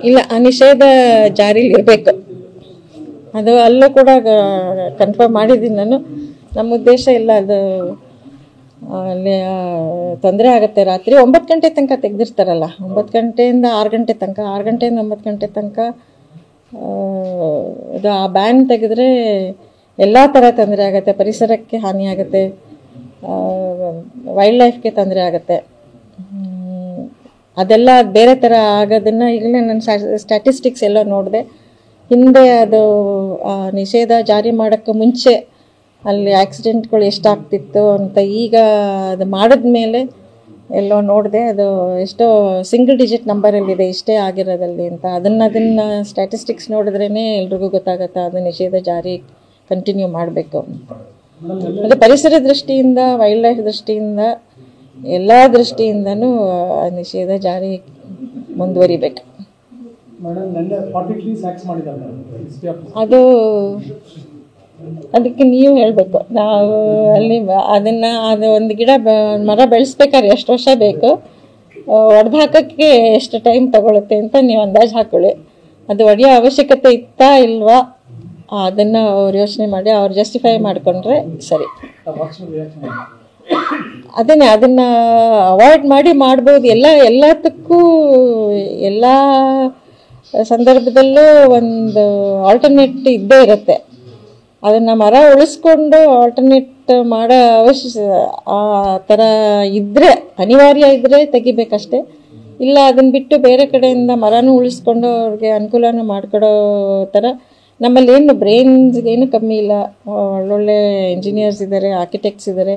ಇಲ್ಲ, ಆ ನಿಷೇಧ ಜಾರಿಲಿ ಇರಬೇಕು. ಅದು ಅಲ್ಲೂ ಕೂಡ ಕನ್ಫರ್ಮ್ ಮಾಡಿದ್ದೀನಿ ನಾನು. ನಮ್ಮ ಉದ್ದೇಶ ಇಲ್ಲ ಅದು ಅಲ್ಲಿ ತೊಂದರೆ ಆಗುತ್ತೆ. ರಾತ್ರಿ 9 ಗಂಟೆ ತನಕ ತೆಗೆದಿರ್ತಾರಲ್ಲ, 9 ಗಂಟೆಯಿಂದ 6 ಗಂಟೆ ತನಕ, 6 ಗಂಟೆಯಿಂದ 9 ಗಂಟೆ ತನಕ ಅದು ಆ ಬ್ಯಾನ್ ತೆಗೆದ್ರೆ ಎಲ್ಲ ಥರ ತೊಂದರೆ ಆಗುತ್ತೆ. ಪರಿಸರಕ್ಕೆ ಹಾನಿ ಆಗುತ್ತೆ, ವೈಲ್ಡ್ ಲೈಫ್ಗೆ ತೊಂದರೆ ಆಗುತ್ತೆ. ಅದೆಲ್ಲ ಬೇರೆ ಥರ ಆಗೋದನ್ನು ಈಗಲೇ ನಾನು ಸ್ಟ್ಯಾಟಿಸ್ಟಿಕ್ಸ್ ಎಲ್ಲ ನೋಡಿದೆ. ಹಿಂದೆ ಅದು ನಿಷೇಧ ಜಾರಿ ಮಾಡೋಕ್ಕೆ ಮುಂಚೆ ಅಲ್ಲಿ ಆಕ್ಸಿಡೆಂಟ್ಗಳು ಎಷ್ಟಾಗ್ತಿತ್ತು ಅಂತ, ಈಗ ಅದು ಮಾಡಿದ್ಮೇಲೆ ಎಲ್ಲೋ ನೋಡಿದೆ ಅದು ಎಷ್ಟೋ ಸಿಂಗಲ್ ಡಿಜಿಟ್ ನಂಬರಲ್ಲಿದೆ ಇಷ್ಟೇ ಆಗಿರೋದಲ್ಲಿ ಅಂತ. ಅದನ್ನು ಸ್ಟ್ಯಾಟಿಸ್ಟಿಕ್ಸ್ ನೋಡಿದ್ರೇ ಎಲ್ರಿಗೂ ಗೊತ್ತಾಗತ್ತೆ ಅದು ನಿಷೇಧ ಜಾರಿ ಕಂಟಿನ್ಯೂ ಮಾಡಬೇಕು ಅಂತ. ಅದು ಪರಿಸರ ದೃಷ್ಟಿಯಿಂದ, ವೈಲ್ಡ್ ಲೈಫ್ ದೃಷ್ಟಿಯಿಂದ, ಎಲ್ಲ ದೃಷ್ಟಿಯಿಂದನೂ ನಿಷೇಧ ಜಾರಿ ಮುಂದುವರಿಬೇಕು. ಅದು ಅದಕ್ಕೆ ನೀವು ಹೇಳಬೇಕು. ನಾವು ಅಲ್ಲಿ ಅದು ಒಂದು ಮರ ಬೆಳೆಸ್ಬೇಕಾದ್ರೆ ಎಷ್ಟು ವರ್ಷ ಬೇಕು, ಒಡೆದು ಹಾಕೋಕ್ಕೆ ಎಷ್ಟು ಟೈಮ್ ತಗೊಳುತ್ತೆ ಅಂತ ನೀವು ಅಂದಾಜು ಹಾಕೊಳ್ಳಿ. ಅದು ಒಡೆಯೋ ಅವಶ್ಯಕತೆ ಇತ್ತಾ ಇಲ್ವಾ ಅದನ್ನು ಅವ್ರು ಯೋಚನೆ ಮಾಡಿ ಅವ್ರು ಜಸ್ಟಿಫೈ ಮಾಡಿಕೊಂಡ್ರೆ ಸರಿ. ಅದನ್ನು ಅವಾಯ್ಡ್ ಮಾಡ್ಬೋದು. ಎಲ್ಲದಕ್ಕೂ ಎಲ್ಲ ಸಂದರ್ಭದಲ್ಲೂ ಒಂದು ಆಲ್ಟರ್ನೇಟ್ ಇದ್ದೇ ಇರುತ್ತೆ. ಅದನ್ನು ಮರ ಉಳಿಸ್ಕೊಂಡು ಆಲ್ಟರ್ನೇಟ್ ಮಾಡೋ ಆ ಥರ ಇದ್ದರೆ, ಅನಿವಾರ್ಯ ಇದ್ದರೆ ತೆಗಿಬೇಕಷ್ಟೆ. ಇಲ್ಲ ಅದನ್ನು ಬಿಟ್ಟು ಬೇರೆ ಕಡೆಯಿಂದ ಮರನೂ ಉಳಿಸ್ಕೊಂಡು ಅವ್ರಿಗೆ ಅನುಕೂಲನೂ ಮಾಡಿಕೊಡೋ ಥರ ನಮ್ಮಲ್ಲಿ ಏನು ಬ್ರೈನ್ಸ್ಗೇನು ಕಮ್ಮಿ ಇಲ್ಲ. ಒಳ್ಳೊಳ್ಳೆ ಇಂಜಿನಿಯರ್ಸ್ ಇದ್ದಾರೆ, ಆರ್ಕಿಟೆಕ್ಟ್ಸ್ ಇದ್ದಾರೆ,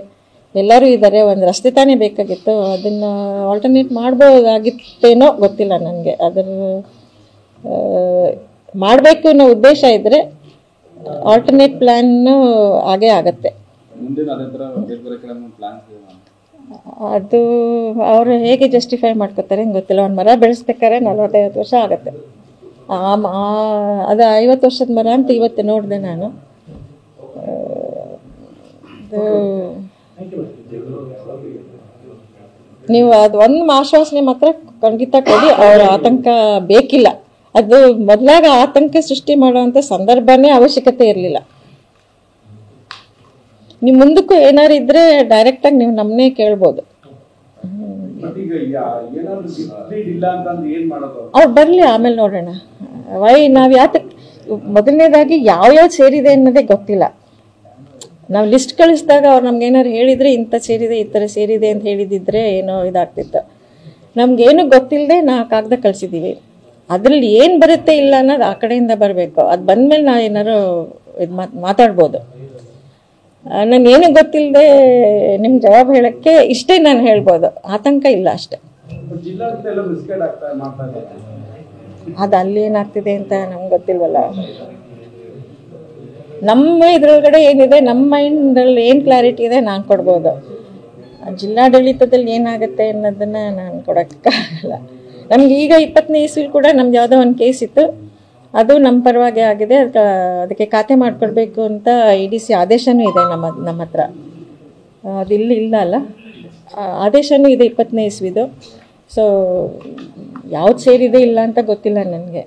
ಎಲ್ಲರೂ ಇದ್ದಾರೆ. ಒಂದು ರಸ್ತೆ ತಾನೇ ಬೇಕಾಗಿತ್ತು, ಅದನ್ನು ಆಲ್ಟರ್ನೇಟ್ ಮಾಡ್ಬೋದಾಗಿತ್ತೇನೋ ಗೊತ್ತಿಲ್ಲ ನನಗೆ. ಅದರ ಮಾಡಬೇಕು ಅನ್ನೋ ಉದ್ದೇಶ ಇದ್ದರೆ ಆಲ್ಟರ್ನೇಟ್ ಪ್ಲ್ಯಾನ್ನು ಆಗೇ ಆಗತ್ತೆ. ಅದು ಅವರು ಹೇಗೆ ಜಸ್ಟಿಫೈ ಮಾಡ್ಕೋತಾರೆ ಗೊತ್ತಿಲ್ಲ. ಒಂದು ಮರ ಬೆಳೆಸ್ಬೇಕಾದ್ರೆ 40-50 ವರ್ಷ ಆಗುತ್ತೆ. ಅದು 50 ವರ್ಷದ ಮರ ಅಂತ ಇವತ್ತು ನೋಡಿದೆ ನಾನು. ನೀವು ಅದು ಒಂದು ಆಶ್ವಾಸನೆ ಮಾತ್ರ ಖಂಡಿತ ಕೊಡಿ, ಅವರ ಆತಂಕ ಬೇಕಿಲ್ಲ. ಅದು ಮೊದಲಾಗ ಆತಂಕ ಸೃಷ್ಟಿ ಮಾಡುವಂಥ ಸಂದರ್ಭನೇ ಅವಶ್ಯಕತೆ ಇರಲಿಲ್ಲ. ನೀವು ಮುಂದಕ್ಕೂ ಏನಾರು ಇದ್ರೆ ಡೈರೆಕ್ಟಾಗಿ ನೀವು ನಮ್ಮನ್ನೇ ಕೇಳ್ಬೋದು. ಅವ್ರು ಬರಲಿ, ಆಮೇಲೆ ನೋಡೋಣ. ನಾವು ಯಾತಕ್ಕೆ ಮೊದಲನೇದಾಗಿ ಯಾವ್ಯಾವ್ದು ಸೇರಿದೆ ಅನ್ನೋದೇ ಗೊತ್ತಿಲ್ಲ. ನಾವು ಲಿಸ್ಟ್ ಕಳಿಸಿದಾಗ ಅವ್ರು ನಮ್ಗೆ ಏನಾರು ಹೇಳಿದರೆ ಇಂಥ ಸೇರಿದೆ, ಈ ಥರ ಸೇರಿದೆ ಅಂತ ಹೇಳಿದಿದ್ರೆ ಏನೋ ಇದಾಗ್ತಿತ್ತು. ನಮಗೇನು ಗೊತ್ತಿಲ್ಲದೆ ನಾವು ಕಾಗದ ಕಳಿಸಿದ್ದೀವಿ. ಅದರಲ್ಲಿ ಏನು ಬರುತ್ತೆ ಇಲ್ಲ ಅನ್ನೋದು ಆ ಕಡೆಯಿಂದ ಬರಬೇಕು. ಅದು ಬಂದಮೇಲೆ ನಾವು ಏನಾರು ಇದು ಮಾತಾಡ್ಬೋದು. ನನಗೇನು ಗೊತ್ತಿಲ್ಲದೆ ನಿಮ್ಗೆ ಜವಾಬು ಹೇಳೋಕ್ಕೆ ಇಷ್ಟೇ ನಾನು ಹೇಳ್ಬೋದು. ಆತಂಕ ಇಲ್ಲ ಅಷ್ಟೆ. ಅದು ಅಲ್ಲಿ ಏನಾಗ್ತಿದೆ ಅಂತ ನಮ್ಗೆ ಗೊತ್ತಿಲ್ವಲ್ಲ. ನಮ್ಮ ಇದ್ರೊಳಗಡೆ ಏನಿದೆ, ನಮ್ಮ ಮೈಂಡಲ್ಲಿ ಏನು ಕ್ಲಾರಿಟಿ ಇದೆ ನಾನು ಕೊಡ್ಬೋದು. ಜಿಲ್ಲಾಡಳಿತದಲ್ಲಿ ಏನಾಗುತ್ತೆ ಅನ್ನೋದನ್ನು ನಾನು ಕೊಡೋಕ್ಕಾಗಲ್ಲ. ನಮ್ಗೆ ಈಗ 20ನೇ ಇಸ್ವಿಲಿ ಕೂಡ ನಮ್ದು ಯಾವುದೋ ಒಂದು ಕೇಸ್ ಇತ್ತು, ಅದು ನಮ್ಮ ಪರವಾಗಿ ಆಗಿದೆ. ಅದಕ್ಕೆ ಖಾತೆ ಮಾಡಿಕೊಡ್ಬೇಕು ಅಂತ EDC ಆದೇಶನೂ ಇದೆ ನಮ್ಮ ಹತ್ರ. ಅದು ಇಲ್ಲ ಅಲ್ಲ, ಆದೇಶನೂ ಇದೆ 20ನೇ ಇಸ್ವಿದು. ಸೊ ಯಾವ್ದು ಸೇರಿದೆ ಇಲ್ಲ ಅಂತ ಗೊತ್ತಿಲ್ಲ ನನಗೆ.